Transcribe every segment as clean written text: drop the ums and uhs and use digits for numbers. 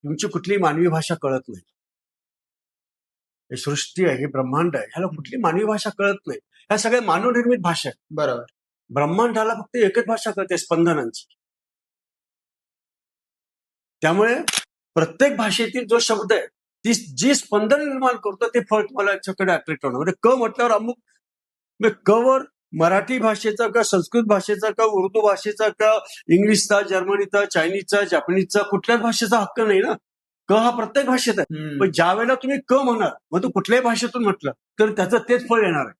तुमची कुठली मानवी भाषा कळत नाही. हे सृष्टी आहे, हे ब्रह्मांड आहे, ह्याला कुठली मानवी भाषा कळत नाही. ह्या सगळ्या मानवनिर्मित भाषा आहेत. बरोबर. ब्रह्मांडाला फक्त एकच भाषा कळते, स्पंदनांची. त्यामुळे प्रत्येक भाषेतील जो शब्द आहे, ती जी स्पंदन निर्माण करतो ते फळ तुम्हाला याच्याकडे अट्रॅक्ट होणार. म्हणजे क म्हटल्यावर अमुक, क वर मराठी भाषेचा का संस्कृत भाषेचा का उर्दू भाषेचा का इंग्लिशचा, जर्मनीचा, चायनीजचा, जपानीजचा, कुठल्याच भाषेचा हक्क नाही ना. क हा प्रत्येक भाषेत आहे. पण ज्या वेळेला तुम्ही क म्हणाल, मग तो कुठल्याही भाषेतून म्हटलं तर त्याचं तेच फळ येणार आहे.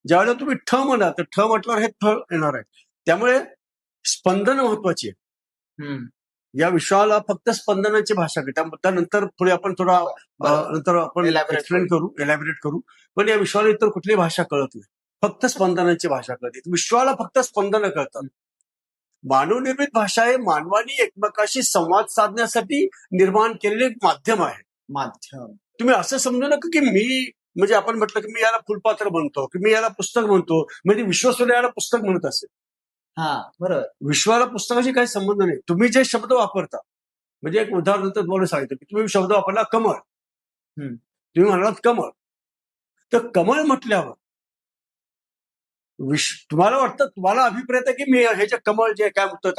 ज्यावेळेला तुम्ही ठ म्हणाल तर ठ म्हटल्यावर हे फळ येणार आहे. त्यामुळे स्पंदन महत्वाची आहे. या विश्वाला फक्त स्पंदनाची भाषा करते. त्यानंतर पुढे आपण थोडा नंतर आपण एक्सप्लेन करू, एलॅबरेट करू. पण या विश्वाला इतर कुठली भाषा कळत नाही, फक्त स्पंदनाची भाषा कळते. विश्वाला फक्त स्पंदनं कळतात. मानवनिर्मित भाषा हे मानवानी एकमेकाशी संवाद साधण्यासाठी निर्माण केलेले एक माध्यम आहे. तुम्ही असं समजू नका की मी, म्हणजे आपण म्हटलं की मी याला फुलपात्र म्हणतो, की मी याला पुस्तक म्हणतो, म्हणजे विश्वसुद्धा याला पुस्तक म्हणत असेल. बरोबर. विश्वाला पुस्तकाशी काही संबंध नाही. तुम्ही जे शब्द वापरता, म्हणजे एक उदाहरण तर तुम्हाला सांगितलं की तुम्ही शब्द वापरला कमळ. तुम्ही म्हणालात कमळ, तर कमळ म्हटल्यावर तुम्हाला वाटतं, तुम्हाला अभिप्राय आहे की मी हे जे कमळ जे काय म्हणतो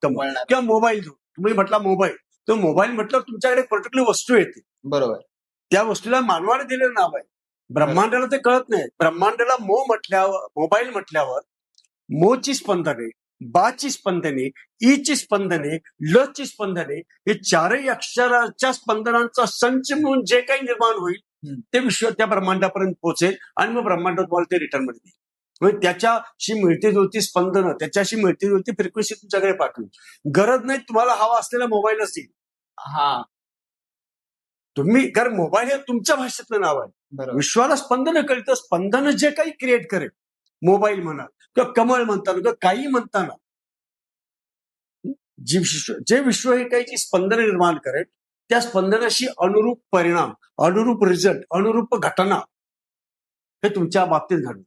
कमळ, किंवा मोबाईल जो तुम्ही म्हटला मोबाईल, तो मोबाईल म्हटल्यावर तुमच्याकडे पर्टिक्युलर वस्तू येते. बरोबर. त्या वस्तूला मानवाने दिलेलं नाव आहे. ब्रह्मांडाला ते कळत नाही. ब्रह्मांडाला मोबाईल म्हटल्यावर मोची स्पंदने, बाची स्पंदने, ईची स्पंदने, ल ची स्पंदने, हे चारही अक्षराच्या स्पंदनांचा संच म्हणून जे काही निर्माण होईल ते विश्व त्या ब्रह्मांडापर्यंत पोहोचेल आणि मग ब्रह्मांड तुम्हाला ते रिटर्न मध्ये देईल. म्हणजे त्याच्याशी मिळती जुळती स्पंदनं, त्याच्याशी मिळती जुळती फ्रिक्वेन्सी तुमच्याकडे पाठवून. गरज नाही तुम्हाला हवा असलेला मोबाईलच देईल. तुम्ही, कारण मोबाईल हे तुमच्या भाषेतलं नाव आहे. विश्वाला स्पंदनं कळतं, स्पंदनं जे काही क्रिएट करेल, मोबाईल म्हणा किंवा कमळ म्हणताना किंवा काही म्हणताना, जे विश्व हे काही जी स्पंदनं निर्माण करेल, त्या स्पंदनाशी अनुरूप परिणाम, अनुरूप रिझल्ट, अनुरूप घटना हे तुमच्या बाबतीत घडतं.